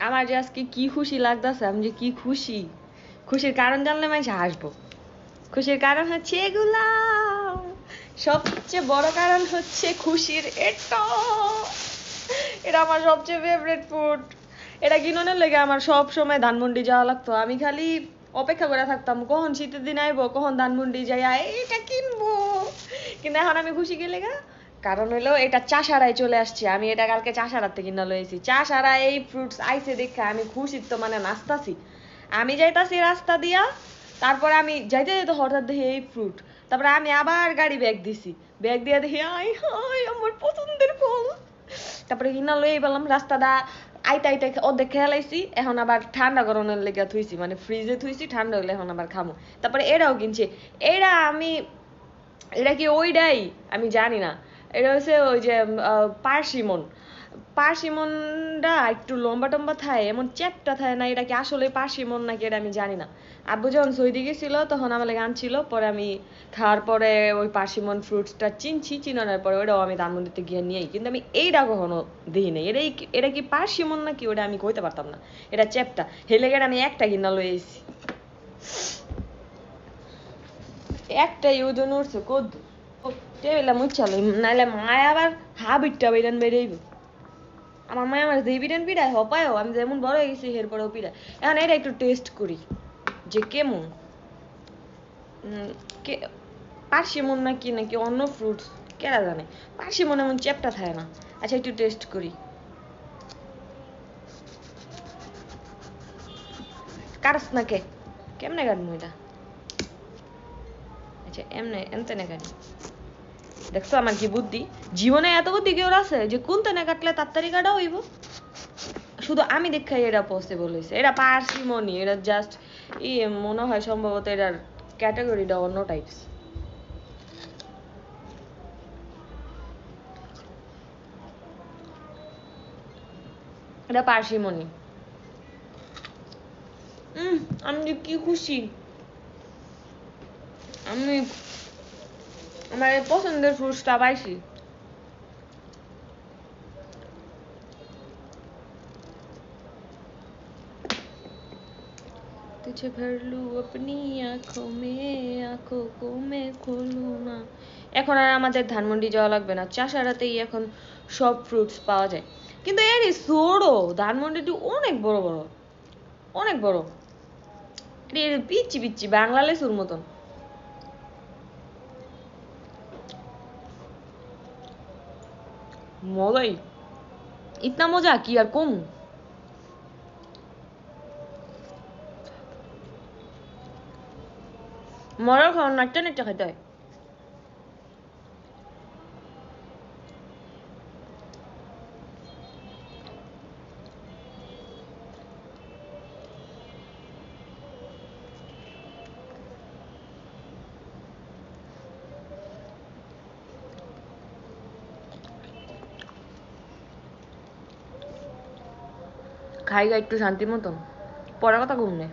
আমার যে আজকে কি খুশি লাগতেছে, আমি যে কি খুশি, খুশির কারণ জানলে মানুষ হাসবো। খুশির কারণ হচ্ছে এগুলা, সবচেয়ে বড় কারণ হচ্ছে খুশির এটা আমার সবচেয়ে ফেভারিট ফুড। এটা কিনোনের লেগে আমার সব সময় ধানমন্ডি যাওয়া লাগতো। আমি খালি অপেক্ষা করে থাকতাম কখন শীতের দিন আইবো, কখন ধানমন্ডি যাই এটা কিনবো। কিন্তু এখন আমি খুশি গেলে গা, কারণ হলো এটা চাষারায় চলে আসছে। আমি এটা কালকে চাষারার থেকে কিনা লইছি। চাষারা এই ফ্রুটস আইছে দেখে আমি খুশির তো মানে নাচতাছি। আমি যাইতাছি রাস্তা দিয়া, তারপরে আমি যাইতে যাইতে হঠাৎ দেখি এই ফ্রুট। তারপরে আমি আবার গাড়ি ব্যাগ দিছি, ব্যাগ দিয়ে দেখি আই হাই আমার পছন্দের ফল। তারপরে কিনা লই পেলাম রাস্তাটা আইতে আইতে অর্ধেক খেলাইছি। এখন আবার ঠান্ডা গরমের লেগে থুইছি, মানে ফ্রিজে থুইছি, ঠান্ডা হইলে এখন আবার খামো। তারপরে এটাও কিনছি। এটা কি ওইটাই আমি জানি না। এটা হচ্ছে ওই যে পার্সিমন। পার্সিমনটা একটু লম্বা টম্বা থাকে, এমন চ্যাপটা থাকে না। এটা কি আসলে পার্সিমন নাকি এটা আমি জানি না। আব্বু যখন সৌদি গেছিল তখন আমার লেগে আনছিল, পরে আমি খাওয়ার পরে ওই পার্সিমন ফ্রুটসটা চিনানোর পরে ওটাও আমি ধানমন্ডিতে গিয়ে নিয়েই, কিন্তু আমি এইটা কখনো দেখি নাই। এটা কি পার্সিমন নাকি ওটা আমি কইতে পারতাম না। এটা চ্যাপটা হেলে গেলে আমি একটা কিনা লই এসেছি, একটাই ওজন উঠছে কদ্দু টেবিলে মুচ্ছালো, নাহলে মায় আবার হাবিটটা বেরান বেরেইব। আমার মায় আমার যে বিরিয়ান পিড়ায় হপায়ও, আমি যেমন বড় হয়ে গেছি এরপরেও পিড়ায়। এখন এটা একটু টেস্ট করি যে কেমন। কে পার্সিমন নাকি নাকি অন্য ফ্রুটস কেরা জানে। পার্সিমন এমন চ্যাপটা থাকে না। আচ্ছা একটু টেস্ট করি। কাটস না কে, কেমনে কাটবো এটা? আচ্ছা এমনে এমতেনে কাটি। দেখছো আমার কি বুদ্ধি, জীবনে এত বুদ্ধি কেউ আছে যে কোন তেনে কাটলে তাড়াতাড়ি কাটা হইব। শুধু আমি দেখাই এটা পসিবল হয়েছে। এটা পার্সিমনি, এটা জাস্ট মনে হয় সম্ভবত এটার ক্যাটাগরিটা অন্য টাইপস। এটা পার্সিমনি। আমি যে কি খুশি, আমি আমার এই পছন্দের ফ্রুটসটা পাইছি। तुझे भर लूं अपनी आँखों में आँखों को मैं खोलूं ना। এখন আর আমাদের ধানমন্ডি যাওয়া লাগবে না, চাষারাতেই এখন সব ফ্রুটস পাওয়া যায়। কিন্তু এর ছোট ধানমন্ডিটি অনেক বড় বড়, অনেক বড়। এর পিচ্ছি পিচ্ছি বাংলা লেসুর মতন। মজাই, ইতনা মজা কি আর কম। মজার খাওয়ার নাচতে নাচতে খেতে হয়। খাই গা একটু শান্তি মতন, পরে কথা ঘুমনে।